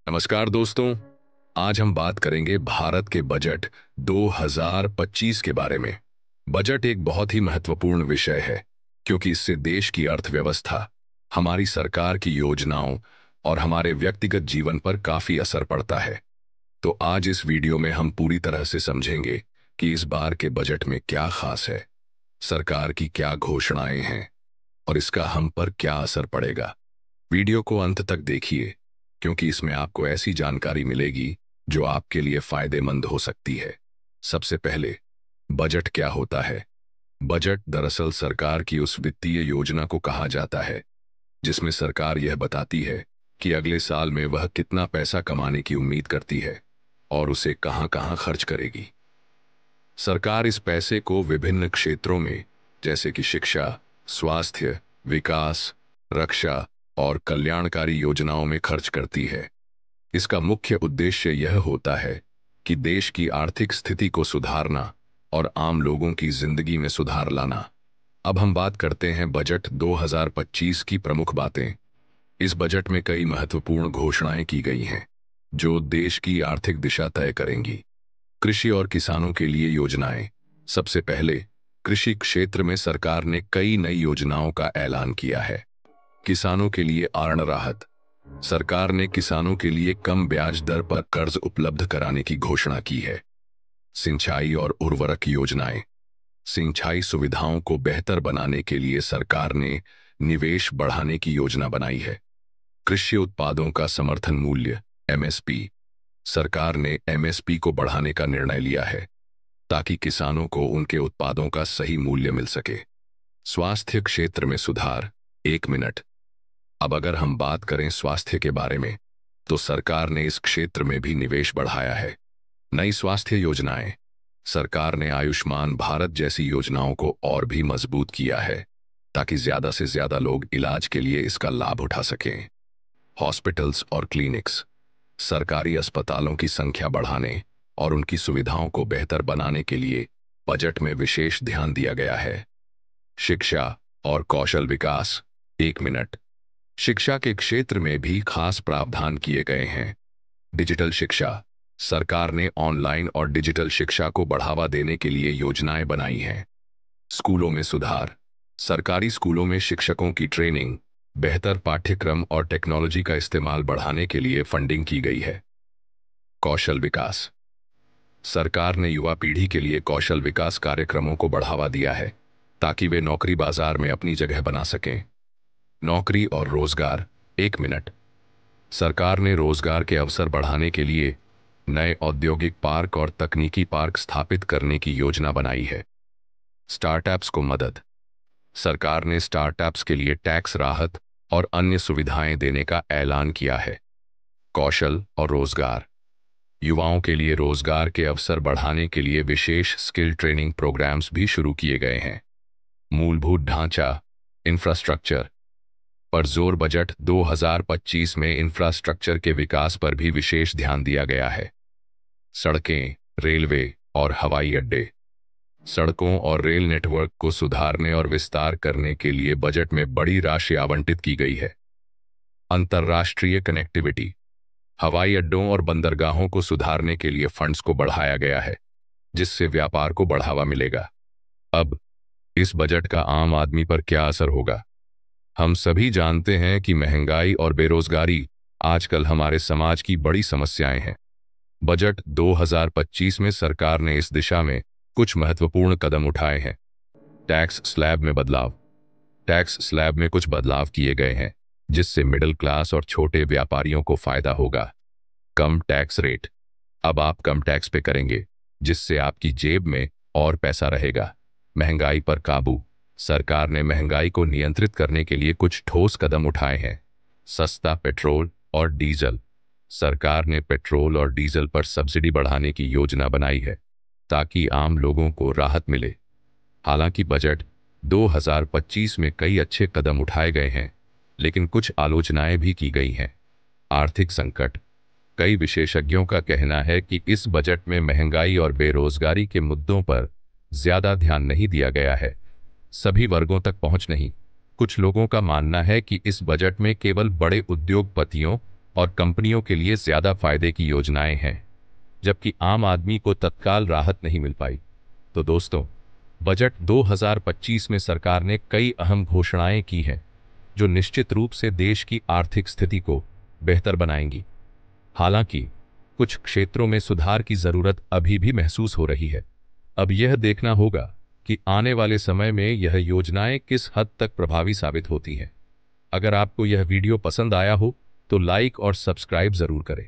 नमस्कार दोस्तों। आज हम बात करेंगे भारत के बजट 2025 के बारे में। बजट एक बहुत ही महत्वपूर्ण विषय है क्योंकि इससे देश की अर्थव्यवस्था, हमारी सरकार की योजनाओं और हमारे व्यक्तिगत जीवन पर काफी असर पड़ता है। तो आज इस वीडियो में हम पूरी तरह से समझेंगे कि इस बार के बजट में क्या खास है, सरकार की क्या घोषणाएं हैं और इसका हम पर क्या असर पड़ेगा। वीडियो को अंत तक देखिए क्योंकि इसमें आपको ऐसी जानकारी मिलेगी जो आपके लिए फायदेमंद हो सकती है। सबसे पहले, बजट क्या होता है? बजट दरअसल सरकार की उस वित्तीय योजना को कहा जाता है जिसमें सरकार यह बताती है कि अगले साल में वह कितना पैसा कमाने की उम्मीद करती है और उसे कहां कहां खर्च करेगी। सरकार इस पैसे को विभिन्न क्षेत्रों में, जैसे कि शिक्षा, स्वास्थ्य, विकास, रक्षा और कल्याणकारी योजनाओं में खर्च करती है। इसका मुख्य उद्देश्य यह होता है कि देश की आर्थिक स्थिति को सुधारना और आम लोगों की जिंदगी में सुधार लाना। अब हम बात करते हैं बजट 2025 की प्रमुख बातें। इस बजट में कई महत्वपूर्ण घोषणाएं की गई हैं जो देश की आर्थिक दिशा तय करेंगी। कृषि और किसानों के लिए योजनाएं। सबसे पहले, कृषि क्षेत्र में सरकार ने कई नई योजनाओं का ऐलान किया है। किसानों के लिए ऋण राहत। सरकार ने किसानों के लिए कम ब्याज दर पर कर्ज उपलब्ध कराने की घोषणा की है। सिंचाई और उर्वरक योजनाएं। सिंचाई सुविधाओं को बेहतर बनाने के लिए सरकार ने निवेश बढ़ाने की योजना बनाई है। कृषि उत्पादों का समर्थन मूल्य एमएसपी। सरकार ने एमएसपी को बढ़ाने का निर्णय लिया है ताकि किसानों को उनके उत्पादों का सही मूल्य मिल सके। स्वास्थ्य क्षेत्र में सुधार। 1 मिनट। अब अगर हम बात करें स्वास्थ्य के बारे में, तो सरकार ने इस क्षेत्र में भी निवेश बढ़ाया है। नई स्वास्थ्य योजनाएं। सरकार ने आयुष्मान भारत जैसी योजनाओं को और भी मजबूत किया है ताकि ज्यादा से ज्यादा लोग इलाज के लिए इसका लाभ उठा सकें। हॉस्पिटल्स और क्लिनिक्स। सरकारी अस्पतालों की संख्या बढ़ाने और उनकी सुविधाओं को बेहतर बनाने के लिए बजट में विशेष ध्यान दिया गया है। शिक्षा और कौशल विकास। 1 मिनट। शिक्षा के क्षेत्र में भी खास प्रावधान किए गए हैं। डिजिटल शिक्षा। सरकार ने ऑनलाइन और डिजिटल शिक्षा को बढ़ावा देने के लिए योजनाएं बनाई हैं। स्कूलों में सुधार। सरकारी स्कूलों में शिक्षकों की ट्रेनिंग, बेहतर पाठ्यक्रम और टेक्नोलॉजी का इस्तेमाल बढ़ाने के लिए फंडिंग की गई है। कौशल विकास। सरकार ने युवा पीढ़ी के लिए कौशल विकास कार्यक्रमों को बढ़ावा दिया है ताकि वे नौकरी बाजार में अपनी जगह बना सकें। नौकरी और रोजगार। 1 मिनट। सरकार ने रोजगार के अवसर बढ़ाने के लिए नए औद्योगिक पार्क और तकनीकी पार्क स्थापित करने की योजना बनाई है। स्टार्टअप्स को मदद। सरकार ने स्टार्टअप्स के लिए टैक्स राहत और अन्य सुविधाएं देने का ऐलान किया है। कौशल और रोजगार। युवाओं के लिए रोजगार के अवसर बढ़ाने के लिए विशेष स्किल ट्रेनिंग प्रोग्राम्स भी शुरू किए गए हैं। मूलभूत ढांचा, इंफ्रास्ट्रक्चर पर जोर। बजट 2025 में इंफ्रास्ट्रक्चर के विकास पर भी विशेष ध्यान दिया गया है। सड़कें, रेलवे और हवाई अड्डे। सड़कों और रेल नेटवर्क को सुधारने और विस्तार करने के लिए बजट में बड़ी राशि आवंटित की गई है। अंतर्राष्ट्रीय कनेक्टिविटी। हवाई अड्डों और बंदरगाहों को सुधारने के लिए फंड्स को बढ़ाया गया है जिससे व्यापार को बढ़ावा मिलेगा। अब इस बजट का आम आदमी पर क्या असर होगा? हम सभी जानते हैं कि महंगाई और बेरोजगारी आजकल हमारे समाज की बड़ी समस्याएं हैं। बजट 2025 में सरकार ने इस दिशा में कुछ महत्वपूर्ण कदम उठाए हैं। टैक्स स्लैब में बदलाव। टैक्स स्लैब में कुछ बदलाव किए गए हैं जिससे मिडिल क्लास और छोटे व्यापारियों को फायदा होगा। कम टैक्स रेट। अब आप कम टैक्स पे करेंगे जिससे आपकी जेब में और पैसा रहेगा। महंगाई पर काबू। सरकार ने महंगाई को नियंत्रित करने के लिए कुछ ठोस कदम उठाए हैं। सस्ता पेट्रोल और डीजल। सरकार ने पेट्रोल और डीजल पर सब्सिडी बढ़ाने की योजना बनाई है ताकि आम लोगों को राहत मिले। हालांकि बजट 2025 में कई अच्छे कदम उठाए गए हैं, लेकिन कुछ आलोचनाएं भी की गई हैं। आर्थिक संकट। कई विशेषज्ञों का कहना है कि इस बजट में महंगाई और बेरोजगारी के मुद्दों पर ज्यादा ध्यान नहीं दिया गया है। सभी वर्गों तक पहुंच नहीं। कुछ लोगों का मानना है कि इस बजट में केवल बड़े उद्योगपतियों और कंपनियों के लिए ज्यादा फायदे की योजनाएं हैं, जबकि आम आदमी को तत्काल राहत नहीं मिल पाई। तो दोस्तों, बजट 2025 में सरकार ने कई अहम घोषणाएं की हैं, जो निश्चित रूप से देश की आर्थिक स्थिति को बेहतर बनाएंगी। हालांकि कुछ क्षेत्रों में सुधार की जरूरत अभी भी महसूस हो रही है। अब यह देखना होगा कि आने वाले समय में यह योजनाएं किस हद तक प्रभावी साबित होती हैं। अगर आपको यह वीडियो पसंद आया हो तो लाइक और सब्सक्राइब जरूर करें।